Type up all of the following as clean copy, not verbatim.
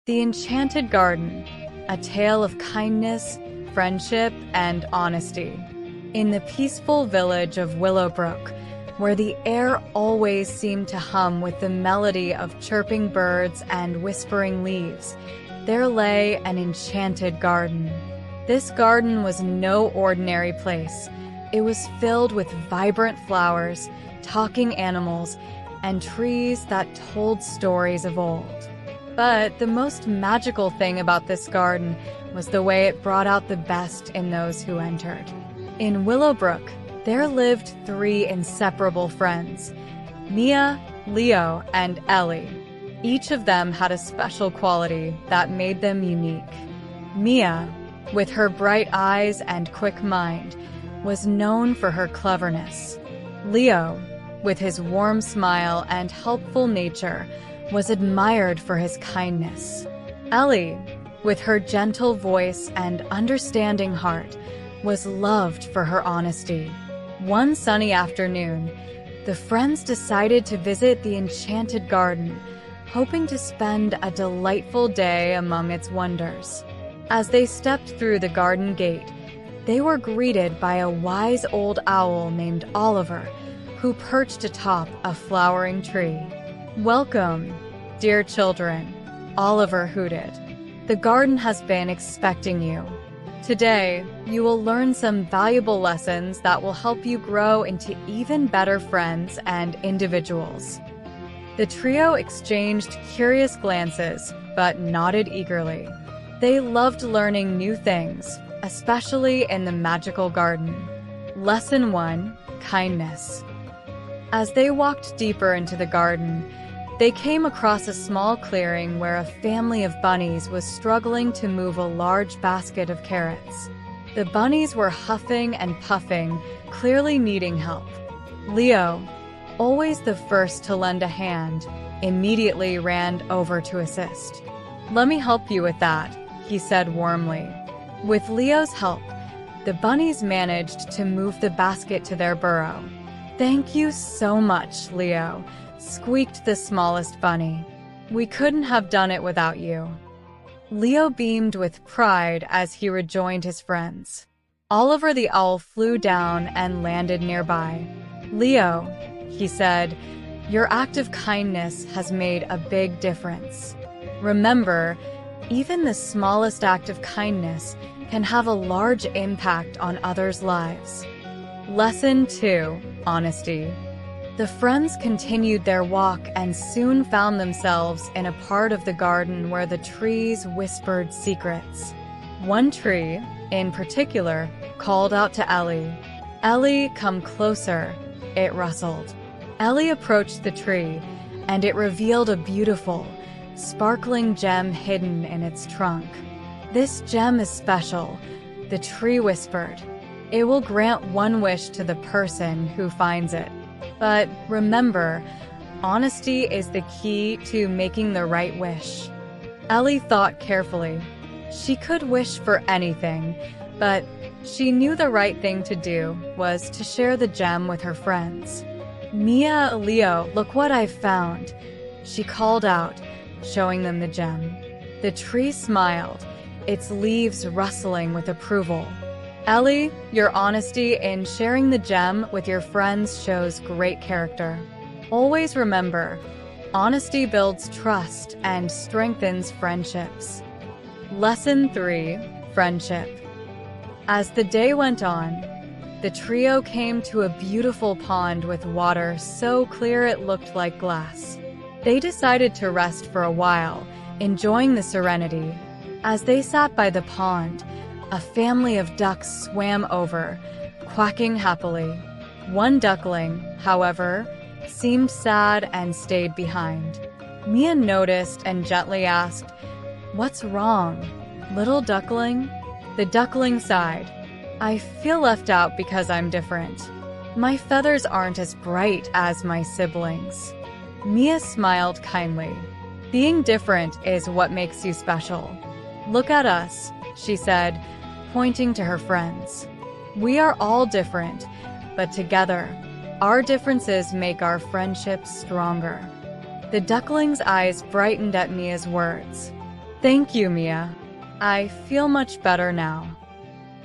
The Enchanted Garden, a tale of kindness, friendship, and honesty. In the peaceful village of Willowbrook, where the air always seemed to hum with the melody of chirping birds and whispering leaves, there lay an enchanted garden. This garden was no ordinary place. It was filled with vibrant flowers, talking animals, and trees that told stories of old. But the most magical thing about this garden was the way it brought out the best in those who entered. In Willowbrook, there lived 3 inseparable friends, Mia, Leo, and Ellie. Each of them had a special quality that made them unique. Mia, with her bright eyes and quick mind, was known for her cleverness. Leo, with his warm smile and helpful nature, was admired for his kindness. Ellie, with her gentle voice and understanding heart, was loved for her honesty. One sunny afternoon, the friends decided to visit the Enchanted Garden, hoping to spend a delightful day among its wonders. As they stepped through the garden gate, they were greeted by a wise old owl named Oliver, who perched atop a flowering tree. "Welcome, dear children," Oliver hooted. "The garden has been expecting you. Today, you will learn some valuable lessons that will help you grow into even better friends and individuals." The trio exchanged curious glances, but nodded eagerly. They loved learning new things, especially in the magical garden. Lesson 1: Kindness. As they walked deeper into the garden, they came across a small clearing where a family of bunnies was struggling to move a large basket of carrots. The bunnies were huffing and puffing, clearly needing help. Leo, always the first to lend a hand, immediately ran over to assist. "Let me help you with that," he said warmly. With Leo's help, the bunnies managed to move the basket to their burrow. "Thank you so much, Leo," squeaked the smallest bunny. "We couldn't have done it without you." Leo beamed with pride as he rejoined his friends. Oliver the owl flew down and landed nearby. "Leo," he said, "your act of kindness has made a big difference. Remember, even the smallest act of kindness can have a large impact on others' lives." Lesson 2: Honesty. The friends continued their walk and soon found themselves in a part of the garden where the trees whispered secrets. One tree, in particular, called out to Ellie. "Ellie, come closer," it rustled. Ellie approached the tree, and it revealed a beautiful, sparkling gem hidden in its trunk. "This gem is special," the tree whispered. "It will grant one wish to the person who finds it. But remember, honesty is the key to making the right wish." Ellie thought carefully. She could wish for anything, but she knew the right thing to do was to share the gem with her friends. "Mia, Leo, look what I've found," she called out, showing them the gem. The tree smiled, its leaves rustling with approval. "Ellie, your honesty in sharing the gem with your friends shows great character. Always remember, honesty builds trust and strengthens friendships." Lesson 3: Friendship. As the day went on, the trio came to a beautiful pond with water so clear it looked like glass. They decided to rest for a while, enjoying the serenity. As they sat by the pond, a family of ducks swam over, quacking happily. One duckling, however, seemed sad and stayed behind. Mia noticed and gently asked, "What's wrong, little duckling?" The duckling sighed. "I feel left out because I'm different. My feathers aren't as bright as my siblings." Mia smiled kindly. "Being different is what makes you special. Look at us," she said, pointing to her friends. "We are all different, but together, our differences make our friendships stronger." The duckling's eyes brightened at Mia's words. Thank you, Mia. I feel much better now.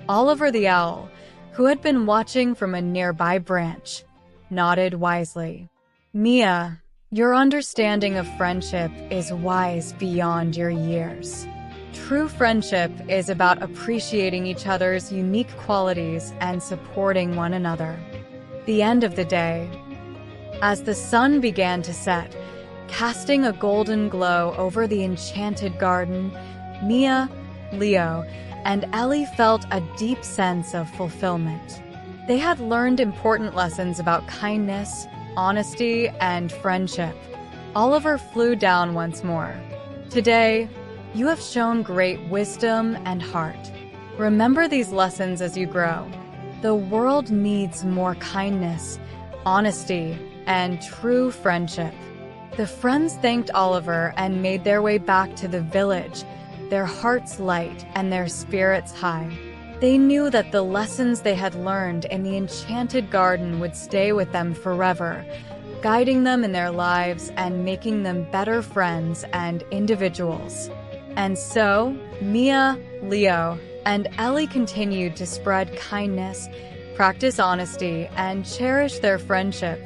Oliver the owl, who had been watching from a nearby branch, nodded wisely. Mia, your understanding of friendship is wise beyond your years. True friendship is about appreciating each other's unique qualities and supporting one another. The end of the day. As the sun began to set, casting a golden glow over the enchanted garden, Mia, Leo, and Ellie felt a deep sense of fulfillment. They had learned important lessons about kindness, honesty, and friendship. Oliver flew down once more. Today, you have shown great wisdom and heart. Remember these lessons as you grow. The world needs more kindness, honesty, and true friendship. The friends thanked Oliver and made their way back to the village, their hearts light and their spirits high. They knew that the lessons they had learned in the Enchanted Garden would stay with them forever, guiding them in their lives and making them better friends and individuals. And so, Mia, Leo, and Ellie continued to spread kindness, practice honesty, and cherish their friendship,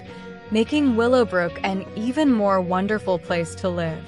making Willowbrook an even more wonderful place to live.